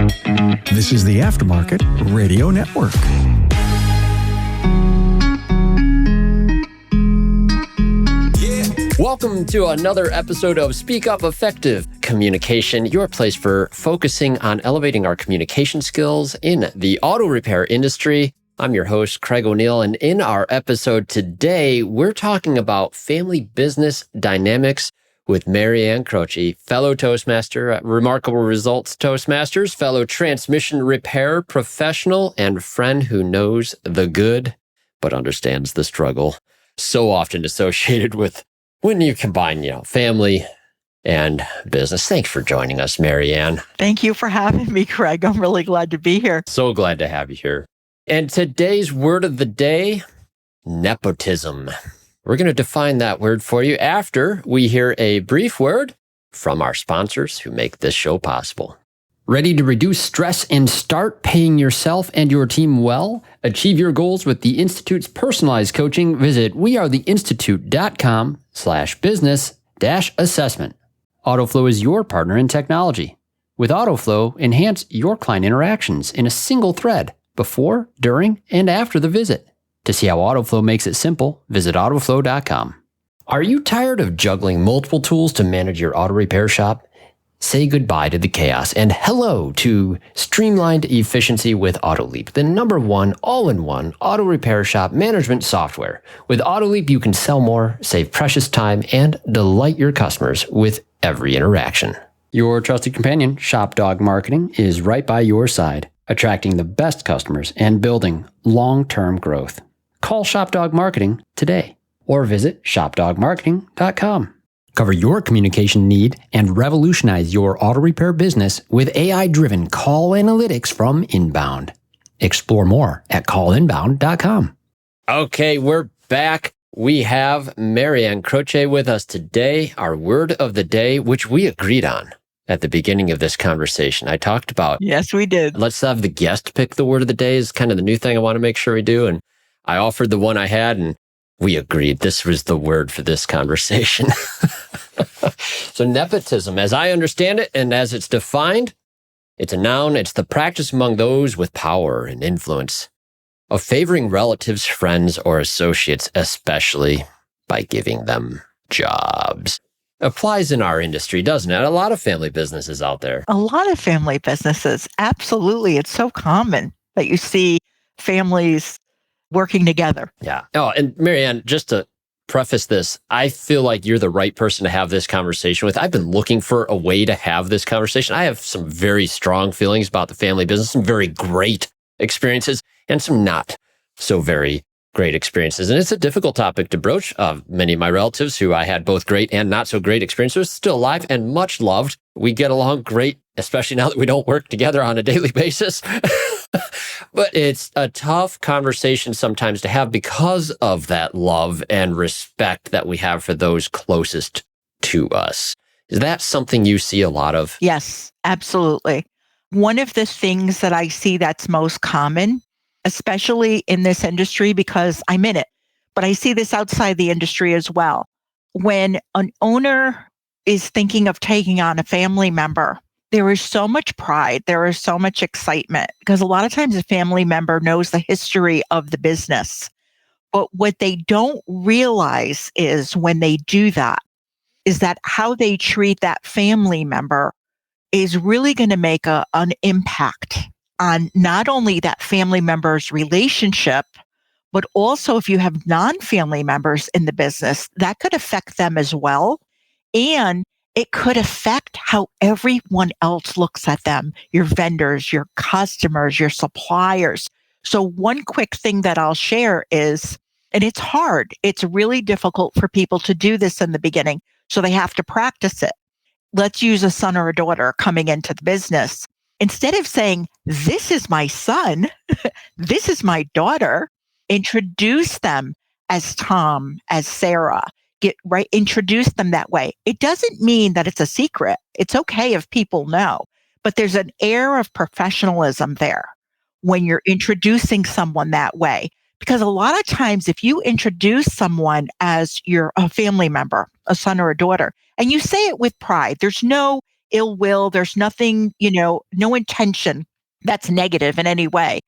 This is the Aftermarket Radio Network. Welcome to another episode of Speak Up Effective Communication, your place for focusing on elevating our communication skills in the auto repair industry. I'm your host, Craig O'Neill, and in our episode today, we're talking about family business dynamics with Maryann Croce, fellow Toastmaster at Remarkable Results Toastmasters, fellow transmission repair professional, and friend who knows the good but understands the struggle so often associated with when you combine, family and business. Thanks for joining us, Maryann. Thank you for having me, Craig. I'm really glad to be here. So glad to have you here. And today's word of the day, nepotism. We're going to define that word for you after we hear a brief word from our sponsors who make this show possible. Ready to reduce stress and start paying yourself and your team well? Achieve your goals with the Institute's personalized coaching. Visit wearetheinstitute.com/business-assessment. AutoFlow is your partner in technology. With AutoFlow, enhance your client interactions in a single thread before, during, and after the visit. To see how AutoFlow makes it simple, visit AutoFlow.com. Are you tired of juggling multiple tools to manage your auto repair shop? Say goodbye to the chaos and hello to streamlined efficiency with AutoLeap, the #1 all-in-one auto repair shop management software. With AutoLeap, you can sell more, save precious time, and delight your customers with every interaction. Your trusted companion, ShopDog Marketing, is right by your side, attracting the best customers and building long-term growth. Call ShopDog Marketing today or visit shopdogmarketing.com. Cover your communication need and revolutionize your auto repair business with AI-driven call analytics from Inbound. Explore more at callinbound.com. Okay, we're back. We have Maryann Croce with us today, our word of the day, which we agreed on at the beginning of this conversation. I talked about... Yes, we did. Let's have the guest pick the word of the day is kind of the new thing I want to make sure we do. And I offered the one I had, and we agreed this was the word for this conversation. So nepotism, as I understand it and as it's defined, it's a noun. It's the practice among those with power and influence of favoring relatives, friends, or associates, especially by giving them jobs. Applies in our industry, doesn't it? A lot of family businesses out there. A lot of family businesses. Absolutely. It's so common that you see families working together. Yeah. Oh, and Maryann, just to preface this, I feel like you're the right person to have this conversation with. I've been looking for a way to have this conversation. I have some very strong feelings about the family business, some very great experiences, and some not so very great experiences. And it's a difficult topic to broach. Many of my relatives who I had both great and not so great experiences still alive and much loved. We get along great, especially now that we don't work together on a daily basis. But it's a tough conversation sometimes to have because of that love and respect that we have for those closest to us. Is that something you see a lot of? Yes, absolutely. One of the things that I see that's most common, especially in this industry because I'm in it, but I see this outside the industry as well. When an owner is thinking of taking on a family member, there is so much pride. There is so much excitement because a lot of times a family member knows the history of the business. But what they don't realize is when they do that, is that how they treat that family member is really going to make an impact on not only that family member's relationship, but also if you have non-family members in the business, that could affect them as well. And it could affect how everyone else looks at them, your vendors, your customers, your suppliers. So one quick thing that I'll share is, and it's hard, it's really difficult for people to do this in the beginning, so they have to practice it. Let's use a son or a daughter coming into the business. Instead of saying, this is my son, this is my daughter, introduce them as Tom, as Sarah. Introduce them that way. It doesn't mean that it's a secret. It's okay if people know, but there's an air of professionalism there when you're introducing someone that way. Because a lot of times, if you introduce someone as a family member, a son or a daughter, and you say it with pride, there's no ill will. There's nothing, no intention that's negative in any way.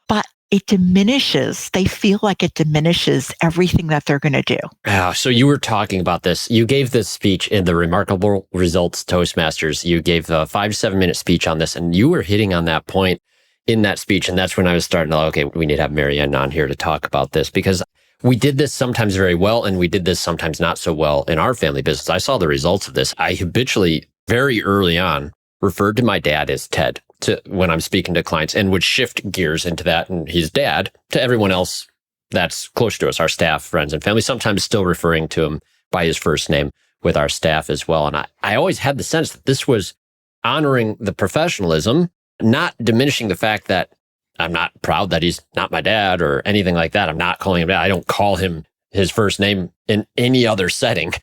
But they feel like it diminishes everything that they're going to do. So you were talking about this. You gave this speech in the Remarkable Results Toastmasters. You gave a 5 to 7 minute speech on this, and you were hitting on that point in that speech. And that's when I was starting to, okay, we need to have Maryann on here to talk about this, because we did this sometimes very well, and we did this sometimes not so well in our family business. I saw the results of this. I habitually, very early on, referred to my dad as Ted when I'm speaking to clients, and would shift gears into that and his dad to everyone else that's close to us, our staff, friends, and family, sometimes still referring to him by his first name with our staff as well. And I always had the sense that this was honoring the professionalism, not diminishing the fact that I'm not proud that he's not my dad or anything like that. I'm not calling him dad. I don't call him his first name in any other setting.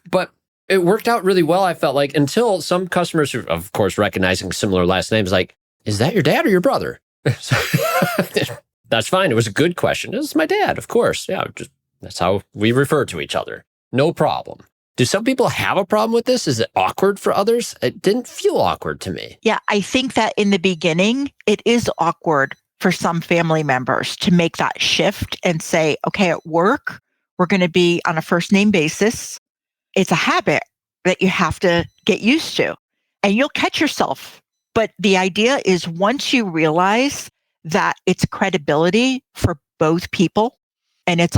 But it worked out really well, I felt like, until some customers who, of course, recognizing similar last names, like, is that your dad or your brother? That's fine. It was a good question. This is my dad, of course. Yeah, that's how we refer to each other. No problem. Do some people have a problem with this? Is it awkward for others? It didn't feel awkward to me. Yeah, I think that in the beginning, it is awkward for some family members to make that shift and say, okay, at work, we're going to be on a first name basis. It's a habit that you have to get used to, and you'll catch yourself. But the idea is, once you realize that it's credibility for both people, and it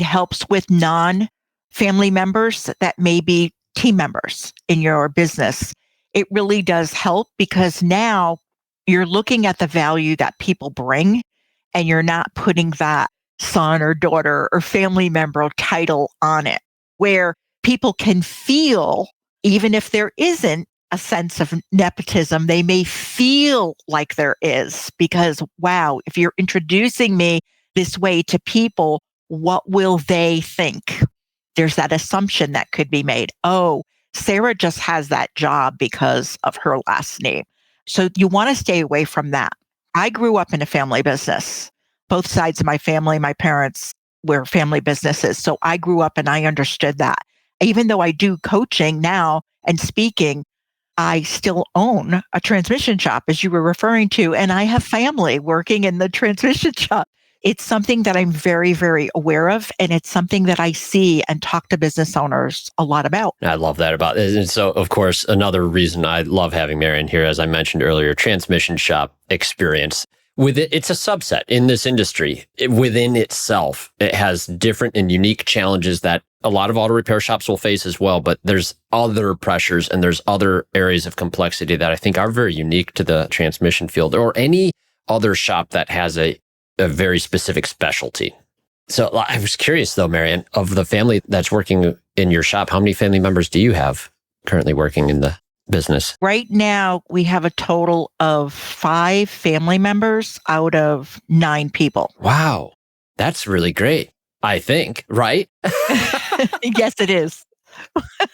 helps with non-family members that may be team members in your business. It really does help, because now you're looking at the value that people bring, and you're not putting that son or daughter or family member title on it, where people can feel, even if there isn't a sense of nepotism, they may feel like there is, because, wow, if you're introducing me this way to people, what will they think? There's that assumption that could be made. Oh, Sarah just has that job because of her last name. So you want to stay away from that. I grew up in a family business. Both sides of my family, my parents were family businesses. So I grew up and I understood that. Even though I do coaching now and speaking, I still own a transmission shop, as you were referring to, and I have family working in the transmission shop. It's something that I'm very, very aware of, and it's something that I see and talk to business owners a lot about. I love that about it. And so, of course, another reason I love having Maryann here, as I mentioned earlier, transmission shop experience. With it, it's a subset in this industry. Within itself, it has different and unique challenges that a lot of auto repair shops will face as well, but there's other pressures and there's other areas of complexity that I think are very unique to the transmission field, or any other shop that has a very specific specialty. So I was curious though, Maryann, of the family that's working in your shop, how many family members do you have currently working in the business? Right now, we have a total of 5 family members out of 9 people. Wow. That's really great, I think, right? Yes, it is.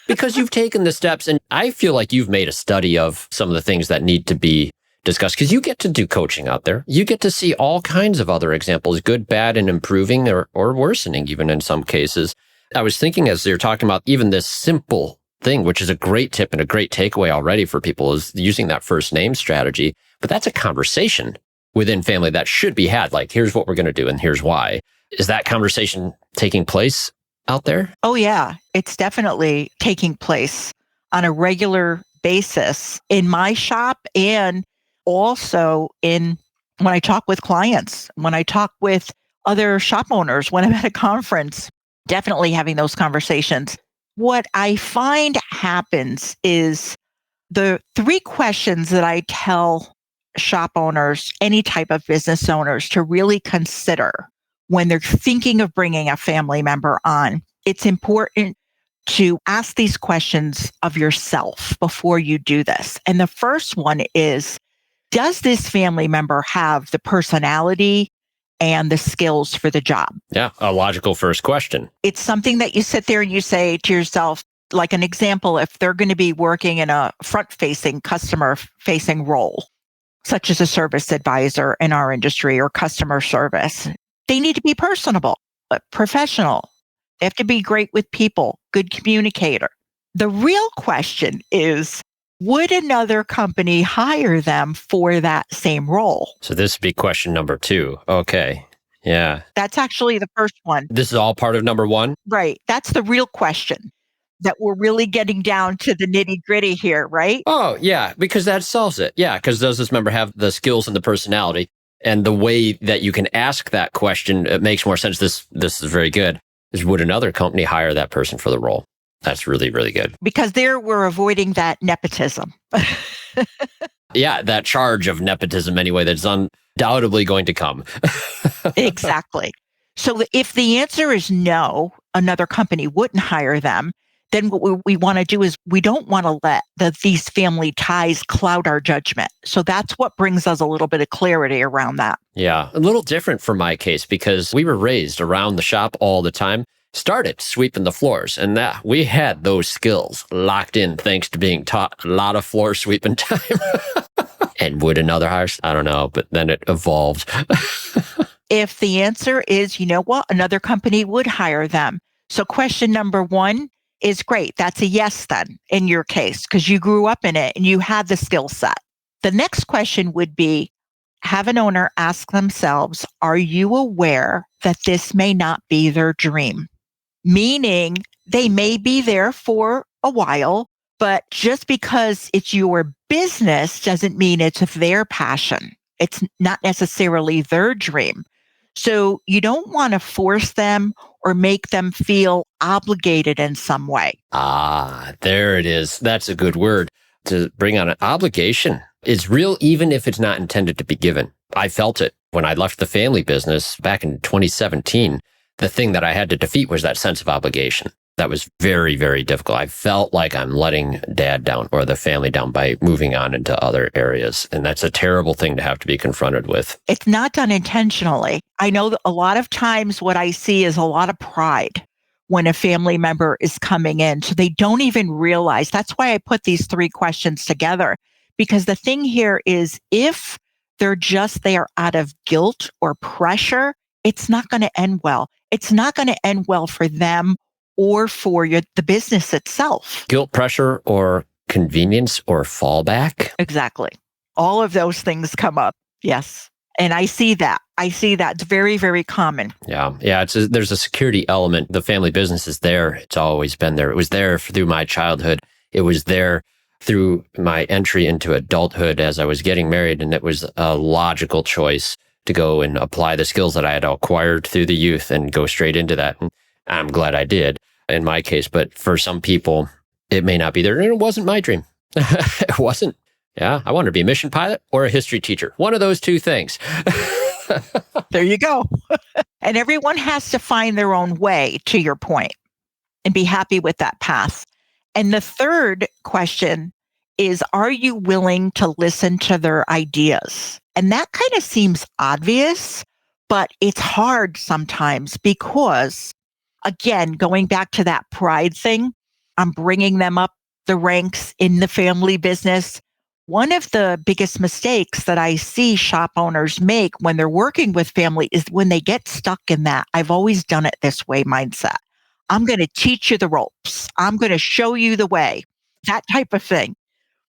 Because you've taken the steps, and I feel like you've made a study of some of the things that need to be discussed, because you get to do coaching out there. You get to see all kinds of other examples, good, bad, and improving or worsening even in some cases. I was thinking, as you're talking about even this simple thing, which is a great tip and a great takeaway already for people, is using that first name strategy. But that's a conversation within family that should be had. Like, here's what we're going to do and here's why. Is that conversation taking place out there? Oh, yeah. It's definitely taking place on a regular basis in my shop, and also when I talk with clients, when I talk with other shop owners, when I'm at a conference, definitely having those conversations. What I find happens is the 3 questions that I tell shop owners, any type of business owners, to really consider when they're thinking of bringing a family member on. It's important to ask these questions of yourself before you do this. And the first one is, does this family member have the personality and the skills for the job? Yeah, a logical first question. It's something that you sit there and you say to yourself, like an example, if they're going to be working in a front-facing, customer-facing role, such as a service advisor in our industry or customer service, they need to be personable, professional. They have to be great with people, good communicator. The real question is, would another company hire them for that same role? So this would be question number 2. Okay. Yeah. That's actually the first one. This is all part of number 1? Right. That's the real question that we're really getting down to the nitty gritty here, right? Oh, yeah, because that solves it. Yeah, because does this member have the skills and the personality? And the way that you can ask that question, it makes more sense. This is very good. Is would another company hire that person for the role? That's really, really good. Because there we're avoiding that nepotism. Yeah, that charge of nepotism anyway, that's undoubtedly going to come. Exactly. So if the answer is no, another company wouldn't hire them, then what we want to do is we don't want to let these family ties cloud our judgment. So that's what brings us a little bit of clarity around that. Yeah, a little different for my case because we were raised around the shop all the time, started sweeping the floors, and that we had those skills locked in thanks to being taught a lot of floor sweeping time. And would another hire? I don't know, but then it evolved. If the answer is, you know what, another company would hire them. So question number 1 is great. That's a yes then in your case, because you grew up in it and you had the skill set. The next question would be, have an owner ask themselves, are you aware that this may not be their dream? Meaning they may be there for a while, but just because it's your business doesn't mean it's their passion. It's not necessarily their dream. So you don't want to force them or make them feel obligated in some way. Ah, there it is. That's a good word. To bring on an obligation is real, even if it's not intended to be given. I felt it when I left the family business back in 2017. The thing that I had to defeat was that sense of obligation. That was very, very difficult. I felt like I'm letting dad down or the family down by moving on into other areas. And that's a terrible thing to have to be confronted with. It's not done intentionally. I know that a lot of times what I see is a lot of pride when a family member is coming in. So they don't even realize. That's why I put these 3 questions together. Because the thing here is if they're just there out of guilt or pressure, it's not going to end well. It's not going to end well for them or for the business itself. Guilt, pressure, or convenience or fallback. Exactly. All of those things come up. Yes. And I see that. It's very, very common. Yeah. There's a security element. The family business is there. It's always been there. It was there through my childhood. It was there through my entry into adulthood as I was getting married. And it was a logical choice to go and apply the skills that I had acquired through the youth and go straight into that. And I'm glad I did in my case. But for some people, it may not be there. And it wasn't my dream. It wasn't. Yeah. I wanted to be a mission pilot or a history teacher. One of those 2 things. There you go. And everyone has to find their own way, to your point, and be happy with that path. And the third question is, are you willing to listen to their ideas? And that kind of seems obvious, but it's hard sometimes because, again, going back to that pride thing, I'm bringing them up the ranks in the family business. One of the biggest mistakes that I see shop owners make when they're working with family is when they get stuck in that I've always done it this way mindset. I'm going to teach you the ropes. I'm going to show you the way, that type of thing.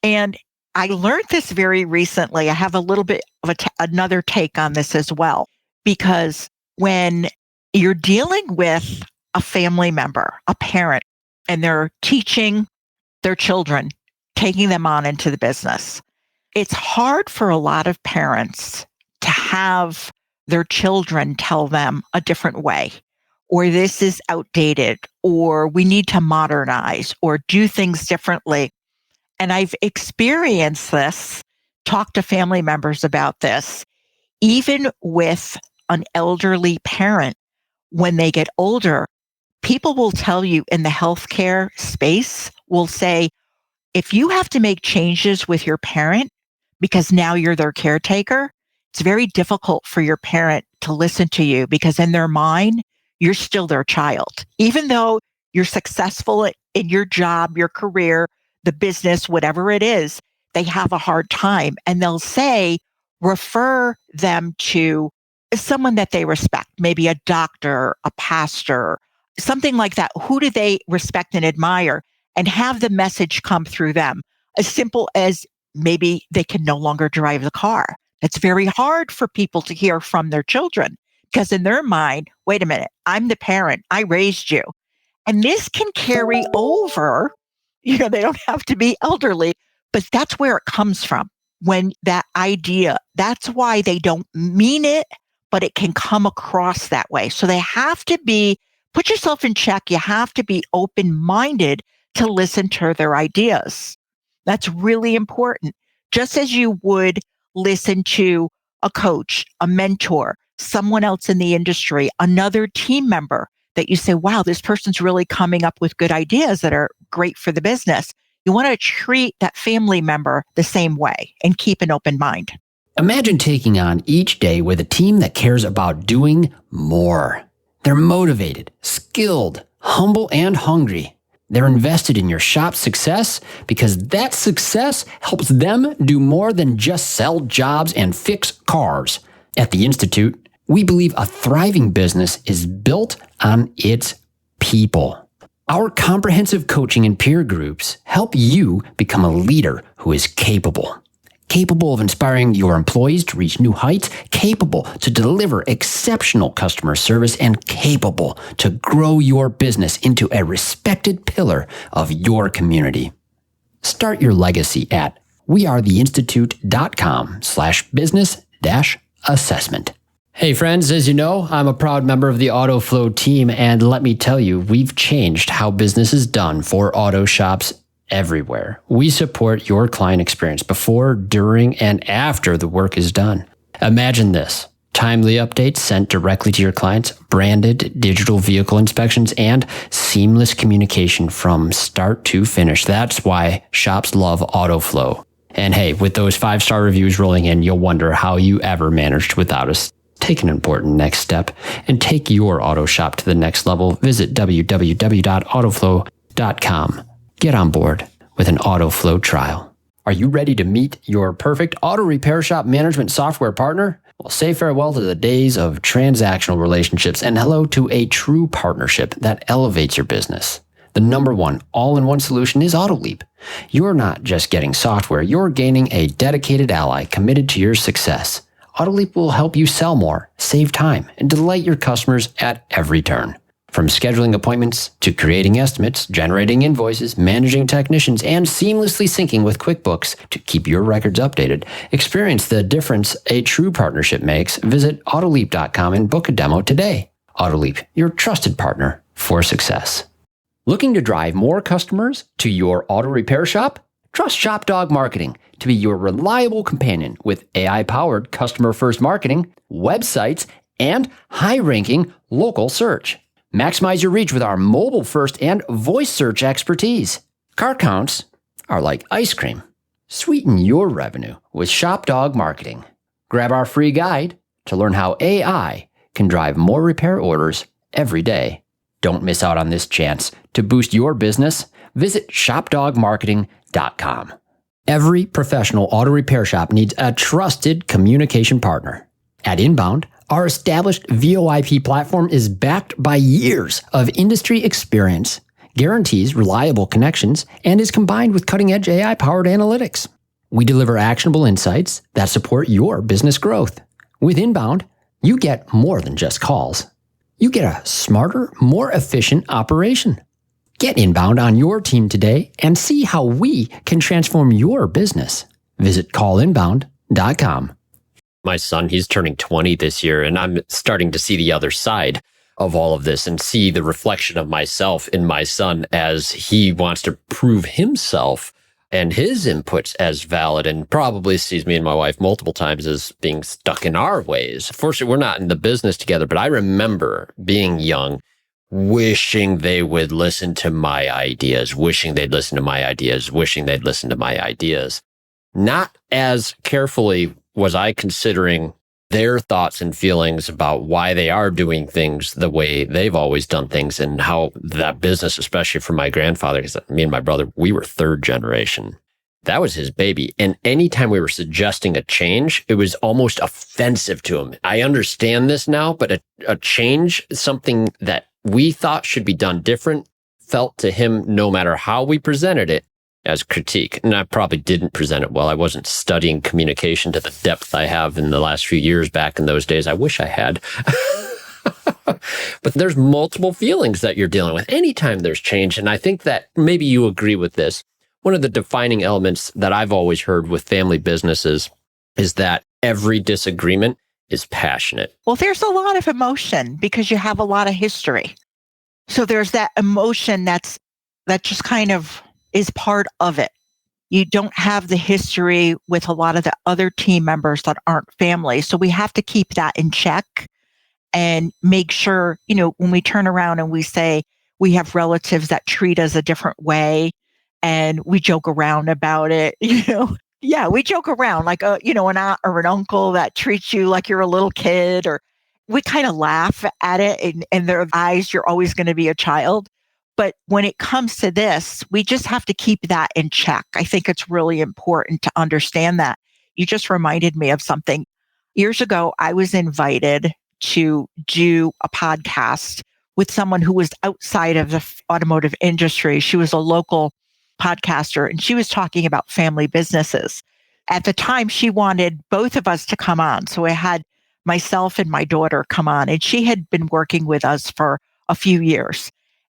And I learned this very recently. I have a little bit of another take on this as well, because when you're dealing with a family member, a parent, and they're teaching their children, taking them on into the business, it's hard for a lot of parents to have their children tell them a different way, or this is outdated, or we need to modernize or do things differently. And I've experienced this, talked to family members about this, even with an elderly parent. When they get older, people will tell you in the healthcare space, will say, if you have to make changes with your parent because now you're their caretaker, it's very difficult for your parent to listen to you because in their mind, you're still their child. Even though you're successful in your job, your career, the business, whatever it is, they have a hard time. And they'll say, refer them to someone that they respect, maybe a doctor, a pastor, something like that. Who do they respect and admire? and have the message come through them. As simple as maybe they can no longer drive the car. It's very hard for people to hear from their children because in their mind, wait a minute, I'm the parent, I raised you. And this can carry over, they don't have to be elderly, but that's where it comes from. When that idea, that's why they don't mean it, but it can come across that way. So they have to put yourself in check. You have to be open-minded to listen to their ideas. That's really important. Just as you would listen to a coach, a mentor, someone else in the industry, another team member that you say, wow, this person's really coming up with good ideas that are great for the business. You want to treat that family member the same way and keep an open mind. Imagine taking on each day with a team that cares about doing more. They're motivated, skilled, humble, and hungry. They're invested in your shop's success because that success helps them do more than just sell jobs and fix cars. At the Institute, we believe a thriving business is built on its people. Our comprehensive coaching and peer groups help you become a leader who is capable of inspiring your employees to reach new heights, capable to deliver exceptional customer service, and capable to grow your business into a respected pillar of your community. Start your legacy at wearetheinstitute.com/business-assessment. Hey friends, as you know, I'm a proud member of the AutoFlow team, and let me tell you, we've changed how business is done for auto shops everywhere. We support your client experience before, during, and after the work is done. Imagine this: timely updates sent directly to your clients, branded digital vehicle inspections, and seamless communication from start to finish. That's why shops love AutoFlow. And hey, with those 5-star reviews rolling in, you'll wonder how you ever managed without us. Take an important next step and take your auto shop to the next level. Visit www.autoflow.com. Get on board with an AutoFlow trial. Are you ready to meet your perfect auto repair shop management software partner? Well, say farewell to the days of transactional relationships and hello to a true partnership that elevates your business. The number one all-in-one solution is AutoLeap. You're not just getting software, you're gaining a dedicated ally committed to your success. AutoLeap will help you sell more, save time, and delight your customers at every turn. From scheduling appointments to creating estimates, generating invoices, managing technicians, and seamlessly syncing with QuickBooks to keep your records updated. Experience the difference a true partnership makes. Visit AutoLeap.com and book a demo today. AutoLeap, your trusted partner for success. Looking to drive more customers to your auto repair shop? Trust ShopDog Marketing to be your reliable companion with AI-powered customer-first marketing, websites, and high-ranking local search. Maximize your reach with our mobile-first and voice search expertise. Car counts are like ice cream. Sweeten your revenue with ShopDog Marketing. Grab our free guide to learn how AI can drive more repair orders every day. Don't miss out on this chance to boost your business. Visit shopdogmarketing.com. Every professional auto repair shop needs a trusted communication partner. At Inbound, our established VoIP platform is backed by years of industry experience, guarantees reliable connections, and is combined with cutting-edge AI-powered analytics. We deliver actionable insights that support your business growth. With Inbound, you get more than just calls. You get a smarter, more efficient operation. Get Inbound on your team today and see how we can transform your business. Visit callinbound.com. My son, he's turning 20 this year, and I'm starting to see the other side of all of this and see the reflection of myself in my son as he wants to prove himself and his inputs as valid, and probably sees me and my wife multiple times as being stuck in our ways. Fortunately, we're not in the business together, but I remember being young, wishing they would listen to my ideas, wishing they'd listen to my ideas, wishing they'd listen to my ideas. Not as carefully was I considering their thoughts and feelings about why they are doing things the way they've always done things, and how that business, especially for my grandfather, because me and my brother, we were third generation. That was his baby. And anytime we were suggesting a change, it was almost offensive to him. I understand this now, but a change, something that we thought should be done different, felt to him, no matter how we presented it, as critique. And I probably didn't present it well. I wasn't studying communication to the depth I have in the last few years back in those days. I wish I had. But there's multiple feelings that you're dealing with anytime there's change. And I think that maybe you agree with this. One of the defining elements that I've always heard with family businesses is that every disagreement is passionate. Well, there's a lot of emotion because you have a lot of history. So there's that emotion that just kind of is part of it. You don't have the history with a lot of the other team members that aren't family. So we have to keep that in check and make sure, when we turn around and we say we have relatives that treat us a different way and we joke around about it, Yeah, we joke around like, an aunt or an uncle that treats you like you're a little kid, or we kind of laugh at it. And in their eyes, you're always going to be a child. But when it comes to this, we just have to keep that in check. I think it's really important to understand that. You just reminded me of something. Years ago, I was invited to do a podcast with someone who was outside of the automotive industry. She was a local podcaster, and she was talking about family businesses. At the time, she wanted both of us to come on. So I had myself and my daughter come on, and she had been working with us for a few years.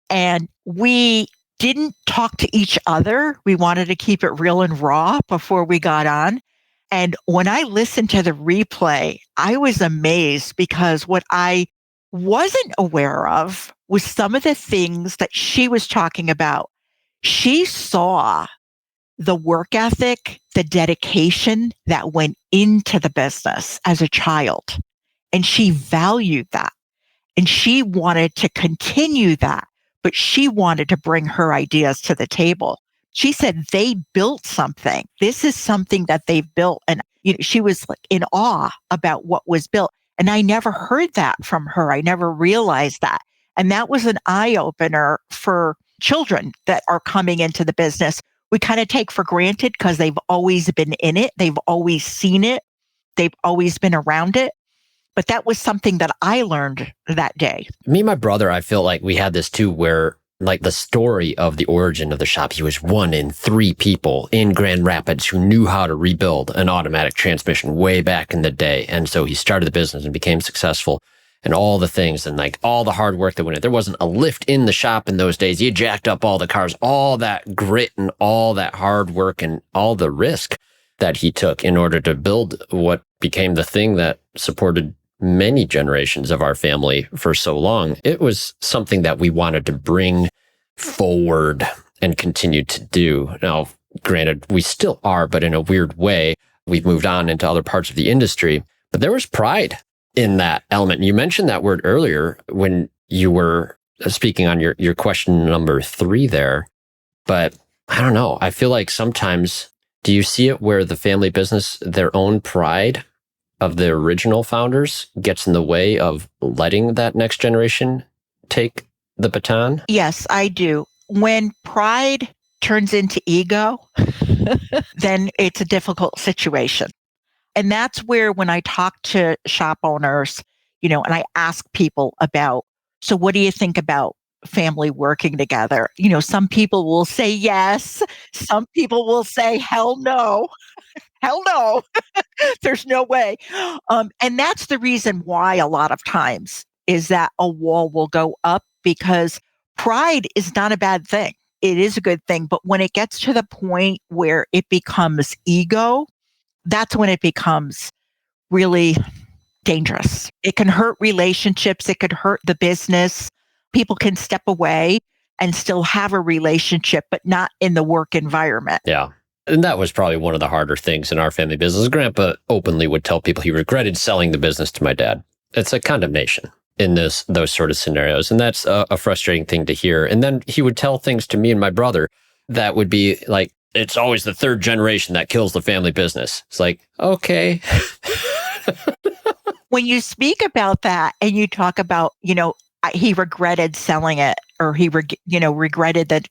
And we didn't talk to each other. We wanted to keep it real and raw before we got on. And when I listened to the replay, I was amazed because what I wasn't aware of was some of the things that she was talking about. She saw the work ethic, the dedication that went into the business as a child. And she valued that. And she wanted to continue that, but she wanted to bring her ideas to the table. She said they built something. This is something that they've built. And she was like in awe about what was built. And I never heard that from her. I never realized that. And that was an eye opener for children that are coming into the business. We kind of take for granted because they've always been in it. They've always seen it. They've always been around it. But that was something that I learned that day. Me and my brother, I feel like we had this too, where like the story of the origin of the shop, he was one in 3 people in Grand Rapids who knew how to rebuild an automatic transmission way back in the day. And so he started the business and became successful, and all the things and like all the hard work that went in. There wasn't a lift in the shop in those days. You jacked up all the cars, all that grit and all that hard work and all the risk that he took in order to build what became the thing that supported many generations of our family for so long. It was something that we wanted to bring forward and continue to do. Now, granted, we still are, but in a weird way, we've moved on into other parts of the industry. But there was pride in that element. And you mentioned that word earlier when you were speaking on your question number 3 there. But I don't know. I feel like sometimes, do you see it where the family business, their own pride of the original founders gets in the way of letting that next generation take the baton? Yes, I do. When pride turns into ego, then it's a difficult situation. And that's where when I talk to shop owners, and I ask people about, so what do you think about family working together? Some people will say yes. Some people will say, hell no. Hell no. There's no way. And that's the reason why a lot of times is that a wall will go up, because pride is not a bad thing. It is a good thing. But when it gets to the point where it becomes ego, that's when it becomes really dangerous. It can hurt relationships. It could hurt the business. People can step away and still have a relationship, but not in the work environment. Yeah. And that was probably one of the harder things in our family business. Grandpa openly would tell people he regretted selling the business to my dad. It's a condemnation in those sort of scenarios. And that's a frustrating thing to hear. And then he would tell things to me and my brother that would be like, it's always the 3rd generation that kills the family business. It's like, okay. When you speak about that and you talk about, he regretted selling it, or he regretted that.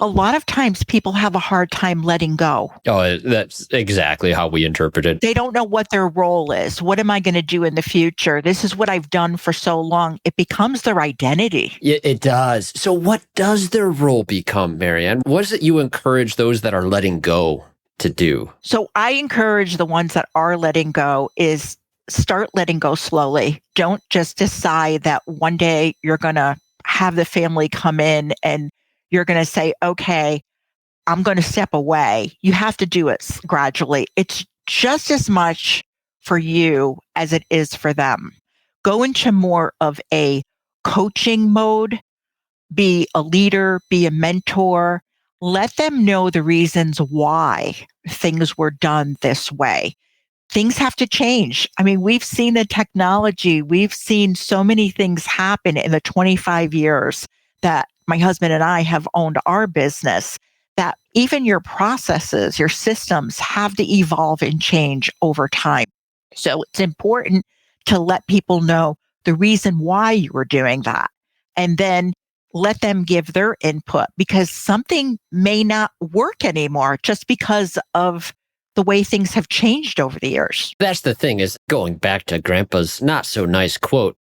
a lot of times people have a hard time letting go. Oh, that's exactly how we interpret it. They don't know what their role is. What am I going to do in the future? This is what I've done for so long. It becomes their identity. It does. So what does their role become, Maryann? What is it you encourage those that are letting go to do? So I encourage the ones that are letting go is start letting go slowly. Don't just decide that one day you're going to have the family come in and you're going to say, okay, I'm going to step away. You have to do it gradually. It's just as much for you as it is for them. Go into more of a coaching mode, be a leader, be a mentor. Let them know the reasons why things were done this way. Things have to change. I mean, we've seen the technology. We've seen so many things happen in the 25 years that my husband and I have owned our business, that even your processes, your systems have to evolve and change over time. So it's important to let people know the reason why you were doing that, and then let them give their input, because something may not work anymore just because of the way things have changed over the years. That's the thing, is going back to Grandpa's not so nice quote,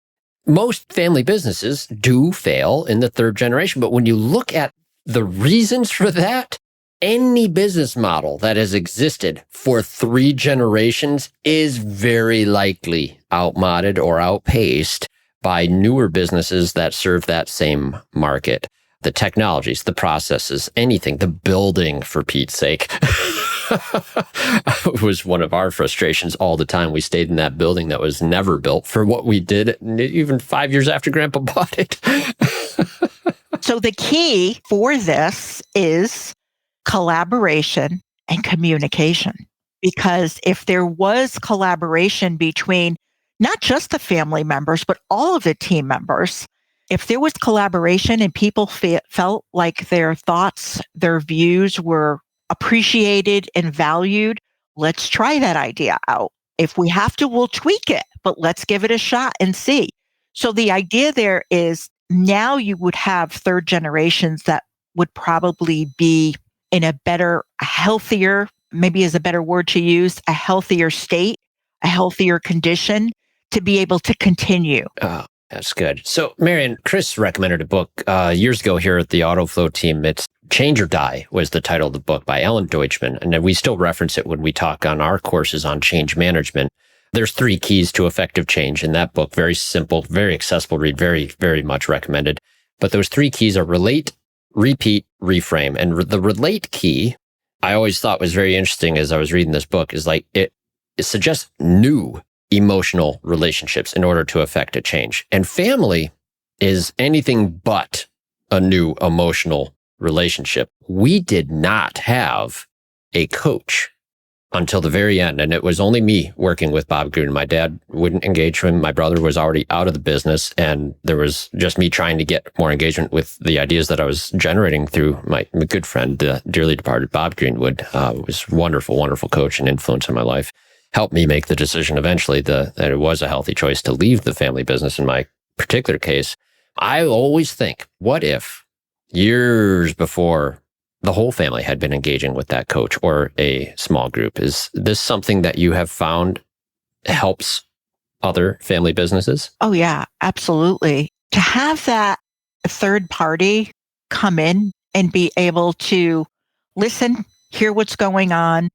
most family businesses do fail in the third generation. But when you look at the reasons for that, any business model that has existed for 3 generations is very likely outmoded or outpaced by newer businesses that serve that same market. The technologies, the processes, anything, the building, for Pete's sake. Was one of our frustrations all the time. We stayed in that building that was never built for what we did, even 5 years after Grandpa bought it. So the key for this is collaboration and communication. Because if there was collaboration between not just the family members, but all of the team members, if there was collaboration and people felt like their thoughts, their views were appreciated and valued, let's try that idea out. If we have to, we'll tweak it, but let's give it a shot and see. So the idea there is now you would have third generations that would probably be in a better, a healthier, maybe is a better word to use, a healthier state, a healthier condition to be able to continue. Oh, that's good. So Maryann, Chris recommended a book years ago here at the AutoFlow team. It's Change or Die was the title of the book by Alan Deutschman. And we still reference it when we talk on our courses on change management. There's 3 keys to effective change in that book. Very simple, very accessible read, very, very much recommended. But those 3 keys are relate, repeat, reframe. And the relate key, I always thought was very interesting as I was reading this book, is like it suggests new emotional relationships in order to effect a change. And family is anything but a new emotional relationship. We did not have a coach until the very end. And it was only me working with Bob Green. My dad wouldn't engage him. My brother was already out of the business. And there was just me trying to get more engagement with the ideas that I was generating through my good friend, the dearly departed Bob Greenwood, was a wonderful, wonderful coach and influence in my life. Helped me make the decision eventually that it was a healthy choice to leave the family business in my particular case. I always think, what if years before the whole family had been engaging with that coach or a small group? Is this something that you have found helps other family businesses? Oh, yeah, absolutely. To have that third party come in and be able to listen, hear what's going on,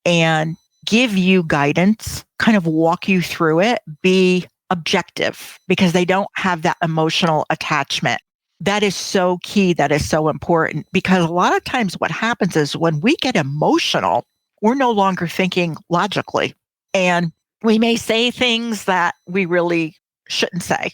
and give you guidance, kind of walk you through it, be objective, because they don't have that emotional attachment. That is so key. That is so important, because a lot of times what happens is when we get emotional, we're no longer thinking logically. And we may say things that we really shouldn't say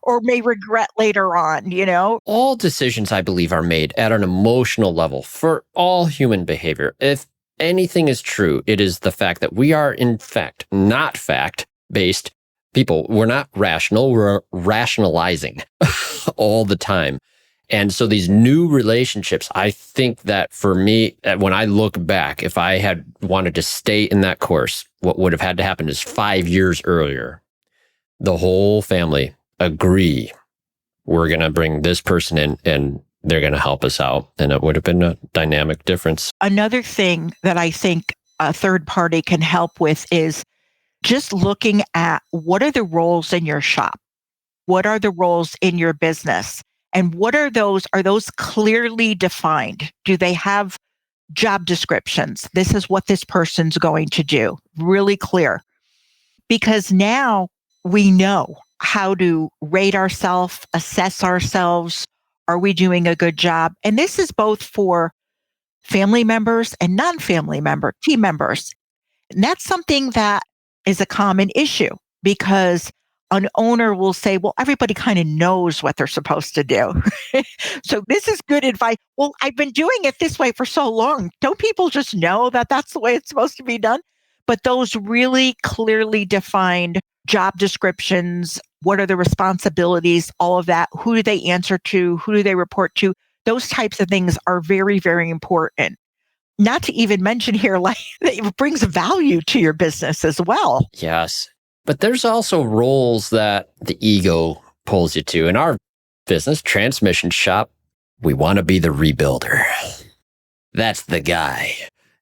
or may regret later on, you know? All decisions, I believe, are made at an emotional level for all human behavior. If anything is true, it is the fact that we are, in fact, not fact-based people. We're not rational. We're rationalizing all the time. And so these new relationships, I think that for me, when I look back, if I had wanted to stay in that course, what would have had to happen is 5 years earlier, the whole family agree, we're going to bring this person in and they're going to help us out. And it would have been a dynamic difference. Another thing that I think a third party can help with is just looking at what are the roles in your shop? What are the roles in your business? And what are those clearly defined? Do they have job descriptions? This is what this person's going to do. Really clear. Because now we know how to rate ourselves, assess ourselves. Are we doing a good job? And this is both for family members and non-family team members. And that's something that is a common issue because an owner will say, well, everybody kind of knows what they're supposed to do. So this is good advice. Well, I've been doing it this way for so long. Don't people just know that that's the way it's supposed to be done? But those really clearly defined job descriptions, what are the responsibilities, all of that, who do they answer to, who do they report to? Those types of things are very, very important. Not to even mention here, like it brings value to your business as well. Yes. But there's also roles that the ego pulls you to. In our business, transmission shop, we want to be the rebuilder. That's the guy.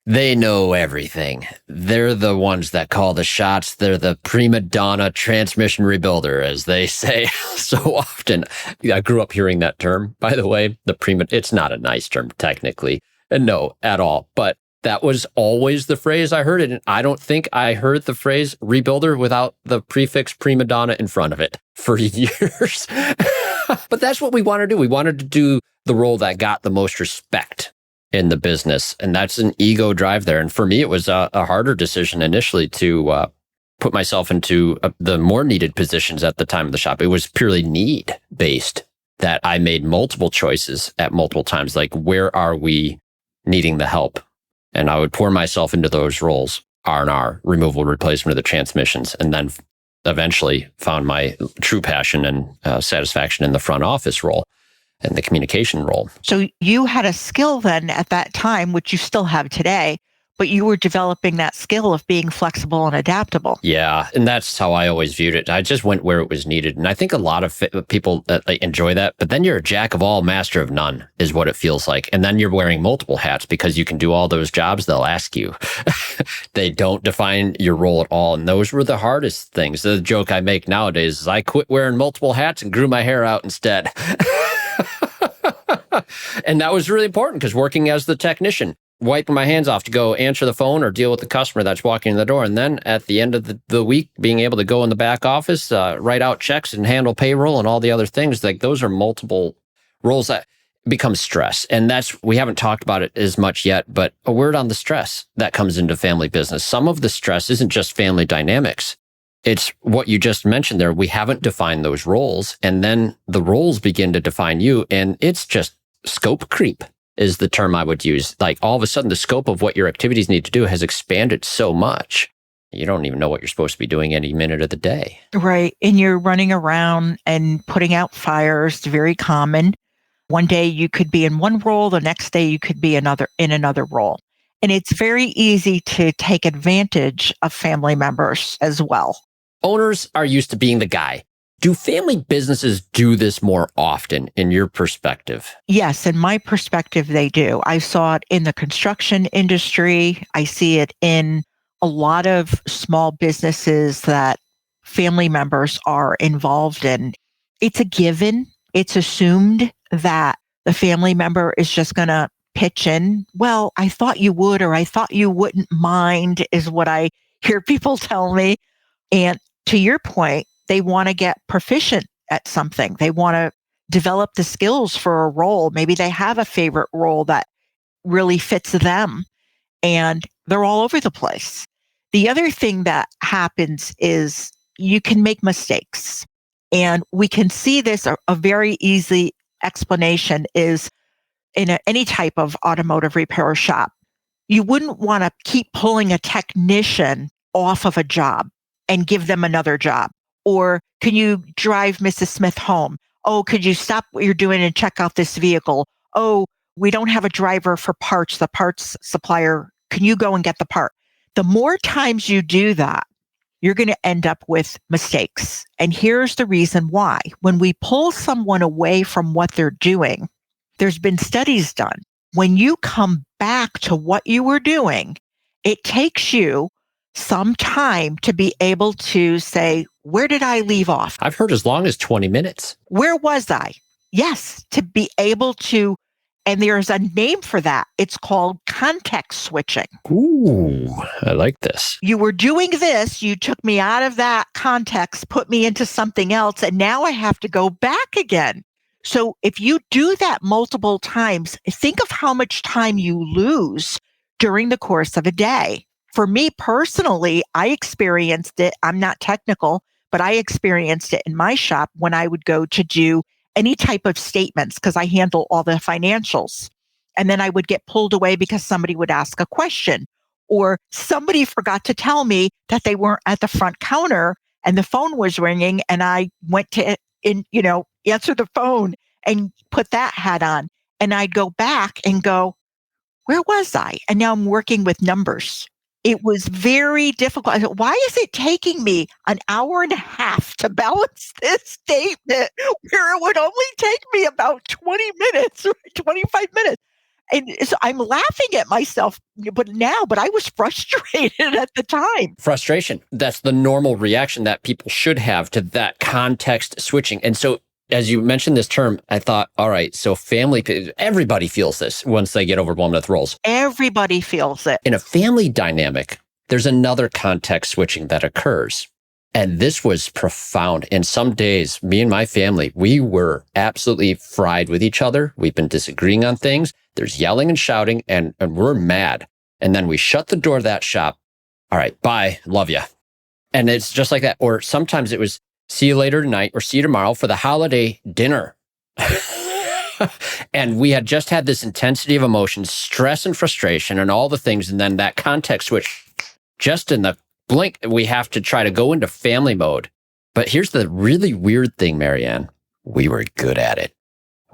They know everything. They're the ones that call the shots. They're the prima donna transmission rebuilder, as they say so often. I grew up hearing that term, by the way. It's not a nice term, technically. And no, at all. But that was always the phrase I heard it. And I don't think I heard the phrase rebuilder without the prefix prima donna in front of it for years. But that's what we wanted to do. We wanted to do the role that got the most respect in the business. And that's an ego drive there. And for me, it was a harder decision initially to put myself into the more needed positions at the time of the shop. It was purely need based that I made multiple choices at multiple times. Like, where are we needing the help? And I would pour myself into those roles, R&R, removal, replacement of the transmissions, and then eventually found my true passion and satisfaction in the front office role and the communication role. So you had a skill then at that time, which you still have today, but you were developing that skill of being flexible and adaptable. Yeah, and that's how I always viewed it. I just went where it was needed. And I think a lot of people enjoy that. But then you're a jack of all, master of none is what it feels like. And then you're wearing multiple hats because you can do all those jobs they'll ask you. They don't define your role at all. And those were the hardest things. The joke I make nowadays is I quit wearing multiple hats and grew my hair out instead. And that was really important because working as the technician, wiping my hands off to go answer the phone or deal with the customer that's walking in the door. And then at the end of the week, being able to go in the back office, write out checks and handle payroll and all the other things. Like, those are multiple roles that become stress. And we haven't talked about it as much yet, but a word on the stress that comes into family business. Some of the stress isn't just family dynamics. It's what you just mentioned there. We haven't defined those roles, and then the roles begin to define you, and it's just scope creep is the term I would use. Like, all of a sudden, the scope of what your activities need to do has expanded so much. You don't even know what you're supposed to be doing any minute of the day. Right. And you're running around and putting out fires. It's very common. One day you could be in one role, the next day you could be in another role. And it's very easy to take advantage of family members as well. Owners are used to being the guy. Do family businesses do this more often in your perspective? Yes, in my perspective, they do. I saw it in the construction industry. I see it in a lot of small businesses that family members are involved in. It's a given. It's assumed that the family member is just going to pitch in. Well, I thought you would, or I thought you wouldn't mind, is what I hear people tell me. And to your point, they want to get proficient at something. They want to develop the skills for a role. Maybe they have a favorite role that really fits them, and they're all over the place. The other thing that happens is you can make mistakes. And we can see this, a very easy explanation is in any type of automotive repair shop. You wouldn't want to keep pulling a technician off of a job and give them another job. Or can you drive Mrs. Smith home? Oh, could you stop what you're doing and check out this vehicle? Oh, we don't have a driver for parts. The parts supplier, can you go and get the part? The more times you do that, you're going to end up with mistakes. And here's the reason why. When we pull someone away from what they're doing, there's been studies done. When you come back to what you were doing, it takes you some time to be able to say, where did I leave off? I've heard as long as 20 minutes. Where was I? Yes, to be able to, and there's a name for that. It's called context switching. Ooh, I like this. You were doing this, you took me out of that context, put me into something else, and now I have to go back again. So if you do that multiple times, think of how much time you lose during the course of a day. For me personally, I experienced it. I'm not technical, but I experienced it in my shop when I would go to do any type of statements because I handle all the financials. And then I would get pulled away because somebody would ask a question or somebody forgot to tell me that they weren't at the front counter and the phone was ringing and I went to, answer the phone and put that hat on. And I'd go back and go, where was I? And now I'm working with numbers. It was very difficult. I thought, why is it taking me an hour and a half to balance this statement where it would only take me about 20 minutes or 25 minutes? And so I'm laughing at myself, but I was frustrated at the time. Frustration. That's the normal reaction that people should have to that context switching. And so as you mentioned this term, I thought, all right, so everybody feels this once they get overwhelmed with roles. Everybody feels it. In a family dynamic, there's another context switching that occurs. And this was profound. And some days, me and my family, we were absolutely fried with each other. We've been disagreeing on things. There's yelling and shouting, and we're mad. And then we shut the door of that shop. All right, bye, love ya. And it's just like that. Or sometimes it was, see you later tonight or see you tomorrow for the holiday dinner. And we had just had this intensity of emotion, stress and frustration and all the things. And then that context switch, just in the blink, we have to try to go into family mode. But here's the really weird thing, Maryann. We were good at it.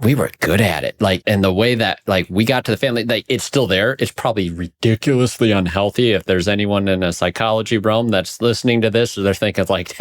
We were good at it. Like, in the way that, like, we got to the family, like, it's still there. It's probably ridiculously unhealthy. If there's anyone in a psychology realm that's listening to this, they're thinking like,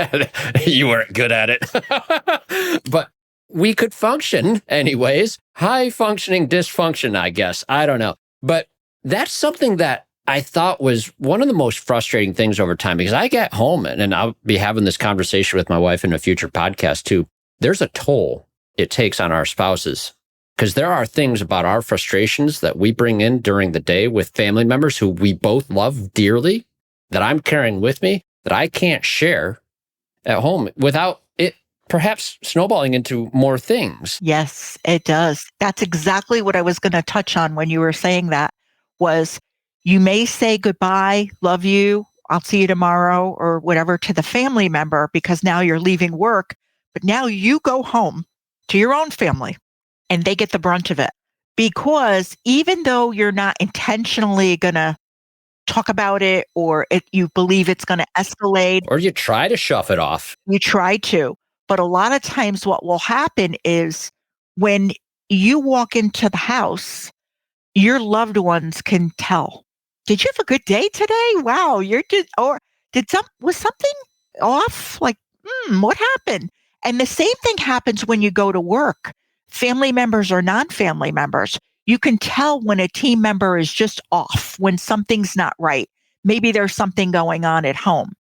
you weren't good at it. But we could function anyways. High functioning dysfunction, I guess. I don't know. But that's something that I thought was one of the most frustrating things over time, because I get home and I'll be having this conversation with my wife in a future podcast too. There's a toll it takes on our spouses, because there are things about our frustrations that we bring in during the day with family members who we both love dearly that I'm carrying with me that I can't share at home without it perhaps snowballing into more things. Yes, it does. That's exactly what I was going to touch on when you were saying that was you may say goodbye, love you, I'll see you tomorrow or whatever to the family member because now you're leaving work, but now you go home to your own family and they get the brunt of it. Because even though you're not intentionally going to talk about it or you believe it's going to escalate. Or you try to shove it off. You try to. But a lot of times what will happen is when you walk into the house, your loved ones can tell. Did you have a good day today? Wow, was something off? Like, what happened? And the same thing happens when you go to work. Family members or non-family members, you can tell when a team member is just off, when something's not right. Maybe there's something going on at home.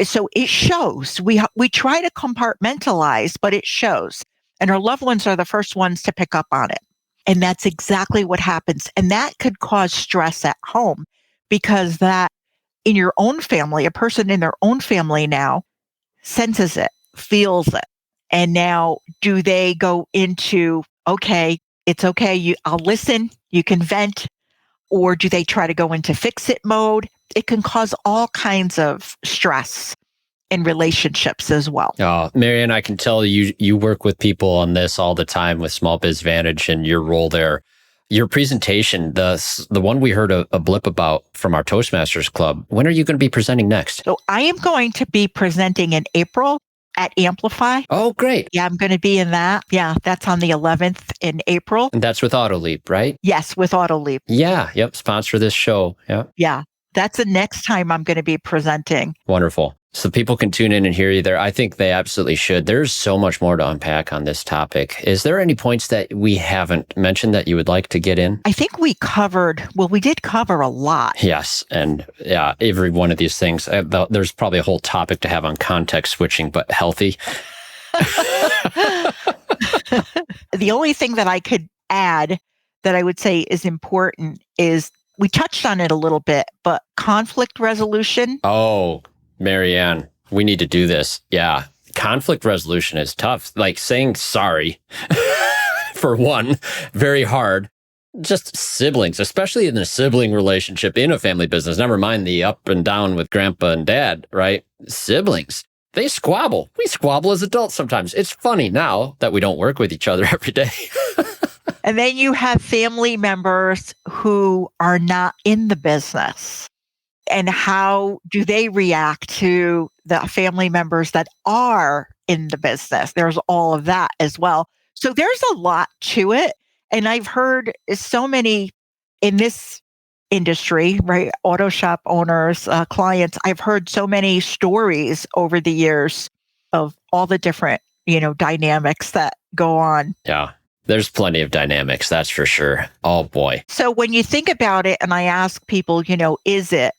So it shows. We try to compartmentalize, but it shows. And our loved ones are the first ones to pick up on it. And that's exactly what happens. And that could cause stress at home because that in your own family, a person in their own family now senses it, feels it. And now do they go into, okay, it's okay, I'll listen, you can vent, or do they try to go into fix it mode? It can cause all kinds of stress in relationships as well. Oh, Maryann, I can tell you work with people on this all the time with Small Biz Vantage and your role there. Your presentation, the one we heard a blip about from our Toastmasters Club, when are you going to be presenting next? So I am going to be presenting in April at Amplify. Oh, great. Yeah, I'm going to be in that. Yeah, that's on the 11th in April. And that's with AutoLeap, right? Yes, with AutoLeap. Yeah, yep, sponsor this show. Yeah. Yeah, that's the next time I'm going to be presenting. Wonderful. So people can tune in and hear you there. I think they absolutely should. There's so much more to unpack on this topic. Is there any points that we haven't mentioned that you would like to get in? I think we did cover a lot. Yes. And yeah, every one of these things, there's probably a whole topic to have on context switching, but healthy. The only thing that I could add that I would say is important is we touched on it a little bit, but conflict resolution. Oh, Maryann, we need to do this. Yeah. Conflict resolution is tough. Like saying sorry, for one, very hard. Just siblings, especially in a sibling relationship in a family business, never mind the up and down with grandpa and dad, right? Siblings, they squabble. We squabble as adults sometimes. It's funny now that we don't work with each other every day. And then you have family members who are not in the business. And how do they react to the family members that are in the business? There's all of that as well. So there's a lot to it. And I've heard so many in this industry, right? Auto shop owners, clients, I've heard so many stories over the years of all the different, dynamics that go on. Yeah. There's plenty of dynamics, that's for sure. Oh boy. So when you think about it, and I ask people,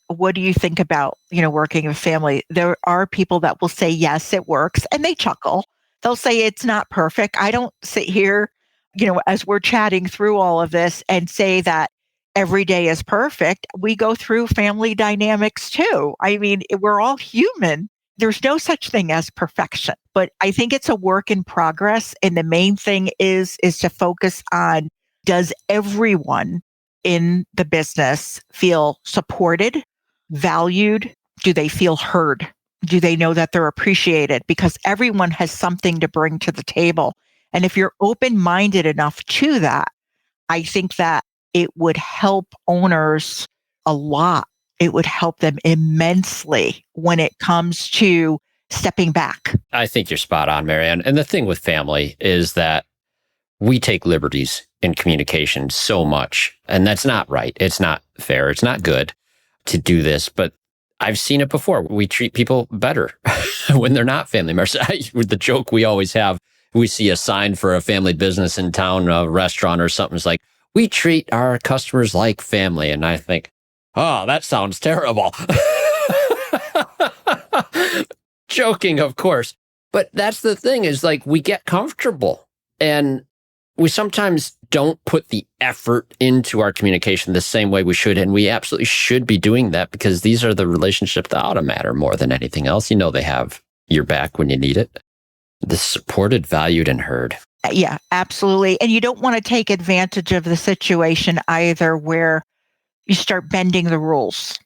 what do you think about, working with family? There are people that will say, yes, it works. And they chuckle. They'll say it's not perfect. I don't sit here, as we're chatting through all of this and say that every day is perfect. We go through family dynamics too. I mean, we're all human. There's no such thing as perfection, but I think it's a work in progress. And the main thing is to focus on, does everyone in the business feel supported, valued? Do they feel heard? Do they know that they're appreciated? Because everyone has something to bring to the table. And if you're open-minded enough to that, I think that it would help owners a lot. It would help them immensely when it comes to stepping back. I think you're spot on, Maryann. And the thing with family is that we take liberties in communication so much, and that's not right. It's not fair. It's not good to do this, but I've seen it before. We treat people better when they're not family members. With the joke we always have, we see a sign for a family business in town, a restaurant or something. It's like, we treat our customers like family. And I think, oh, that sounds terrible. Joking, of course. But that's the thing is like we get comfortable and we sometimes don't put the effort into our communication the same way we should. And we absolutely should be doing that because these are the relationships that ought to matter more than anything else. They have your back when you need it. The supported, valued, and heard. Yeah, absolutely. And you don't want to take advantage of the situation either where you start bending the rules,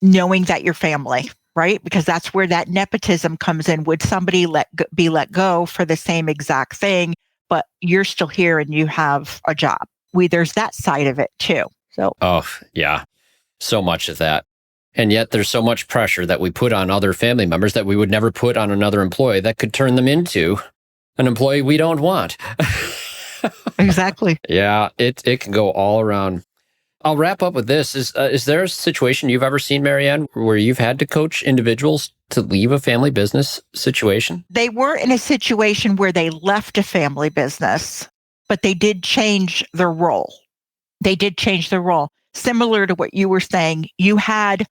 knowing that you're family, right? Because that's where that nepotism comes in. Would somebody be let go for the same exact thing, but you're still here and you have a job? There's that side of it too. So, oh, yeah, so much of that. And yet there's so much pressure that we put on other family members that we would never put on another employee that could turn them into an employee we don't want. Exactly. Yeah, it can go all around. I'll wrap up with this. Is there a situation you've ever seen, Maryann, where you've had to coach individuals to leave a family business situation? They were in a situation where they left a family business, but they did change their role. Similar to what you were saying, you had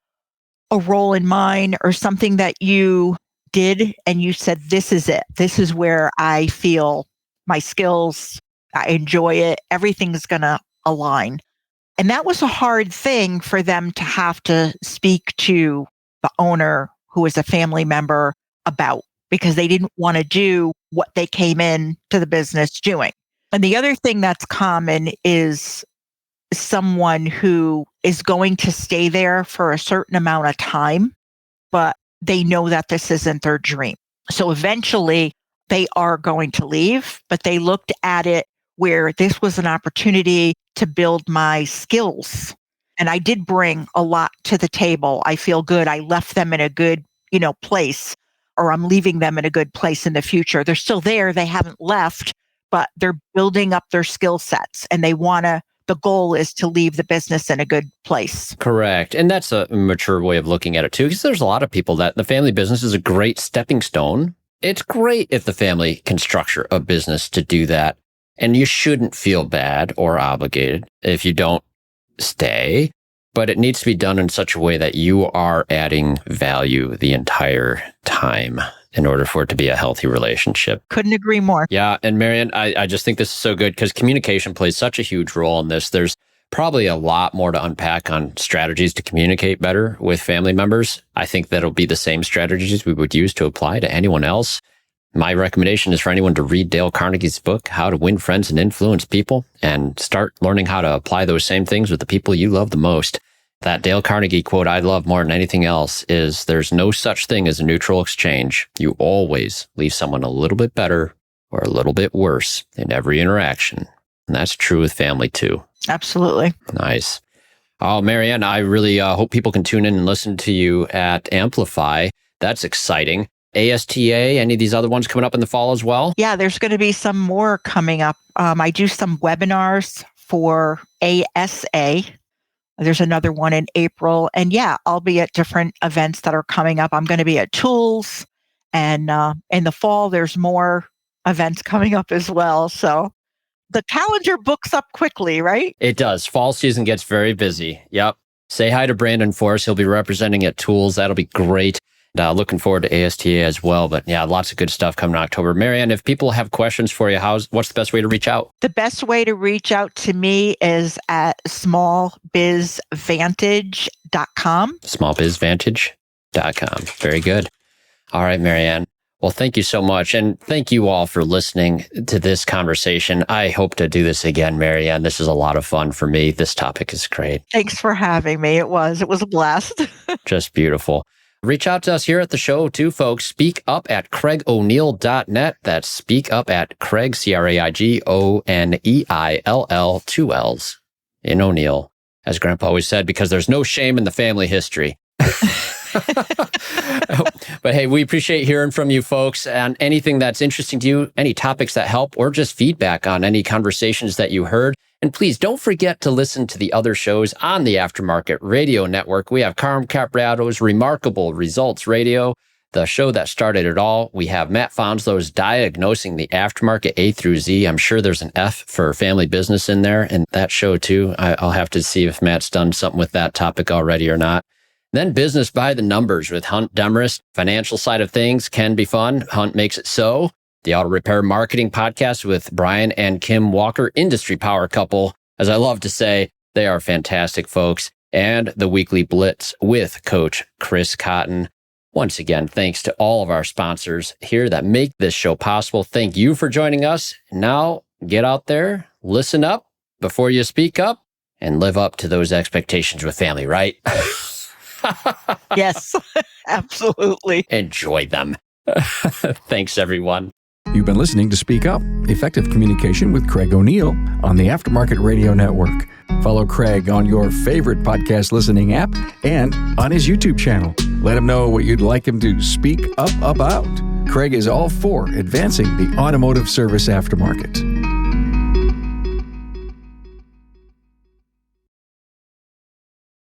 a role in mind or something that you did and you said, this is it. This is where I feel my skills, I enjoy it. Everything's going to align. And that was a hard thing for them to have to speak to the owner who was a family member about, because they didn't want to do what they came in to the business doing. And the other thing that's common is someone who is going to stay there for a certain amount of time, but they know that this isn't their dream. So eventually they are going to leave, but they looked at it where this was an opportunity to build my skills. And I did bring a lot to the table. I feel good. I left them in a good, place, or I'm leaving them in a good place in the future. They're still there. They haven't left, but they're building up their skill sets and they want to the goal is to leave the business in a good place. Correct. And that's a mature way of looking at it too, because there's a lot of people that the family business is a great stepping stone. It's great if the family can structure a business to do that. And you shouldn't feel bad or obligated if you don't stay, but it needs to be done in such a way that you are adding value the entire time in order for it to be a healthy relationship. Couldn't agree more. Yeah. And Maryann, I just think this is so good because communication plays such a huge role in this. There's probably a lot more to unpack on strategies to communicate better with family members. I think that'll be the same strategies we would use to apply to anyone else. My recommendation is for anyone to read Dale Carnegie's book, How to Win Friends and Influence People, and start learning how to apply those same things with the people you love the most. That Dale Carnegie quote I love more than anything else is, there's no such thing as a neutral exchange. You always leave someone a little bit better or a little bit worse in every interaction. And that's true with family too. Absolutely. Nice. Oh, Maryann, I really hope people can tune in and listen to you at Amplify. That's exciting. ASTA, any of these other ones coming up in the fall as well? Yeah, there's going to be some more coming up. I do some webinars for ASA. There's another one in April. And yeah, I'll be at different events that are coming up. I'm going to be at Tools. And in the fall, there's more events coming up as well. So the calendar books up quickly, right? It does. Fall season gets very busy. Yep. Say hi to Brandon for us. He'll be representing at Tools. That'll be great. Looking forward to ASTA as well. But yeah, lots of good stuff coming in October. Maryann, if people have questions for you, what's the best way to reach out? The best way to reach out to me is at smallbizvantage.com. Smallbizvantage.com. Very good. All right, Maryann. Well, thank you so much. And thank you all for listening to this conversation. I hope to do this again, Maryann. This is a lot of fun for me. This topic is great. Thanks for having me. It was a blast. Just beautiful. Reach out to us here at the show too, folks. Speak up at CraigO'Neill.net. That's speak up at Craig, CraigO'Neill, 2 L's in O'Neill, as Grandpa always said, because there's no shame in the family history. But hey, we appreciate hearing from you folks and anything that's interesting to you, any topics that help, or just feedback on any conversations that you heard. And please don't forget to listen to the other shows on the Aftermarket Radio Network. We have Carm Capriato's Remarkable Results Radio, the show that started it all. We have Matt Fonslow's Diagnosing the Aftermarket A through Z. I'm sure there's an F for family business in there, and that show too. I'll have to see if Matt's done something with that topic already or not. Then Business by the Numbers with Hunt Demarest. Financial side of things can be fun. Hunt makes it so. The Auto Repair Marketing Podcast with Brian and Kim Walker, industry power couple. As I love to say, they are fantastic folks. And the Weekly Blitz with Coach Chris Cotton. Once again, thanks to all of our sponsors here that make this show possible. Thank you for joining us. Now, get out there, listen up before you speak up, and live up to those expectations with family, right? Yes, absolutely. Enjoy them. Thanks, everyone. You've been listening to Speak Up, Effective Communication with Craig O'Neill on the Aftermarket Radio Network. Follow Craig on your favorite podcast listening app and on his YouTube channel. Let him know what you'd like him to speak up about. Craig is all for advancing the automotive service aftermarket.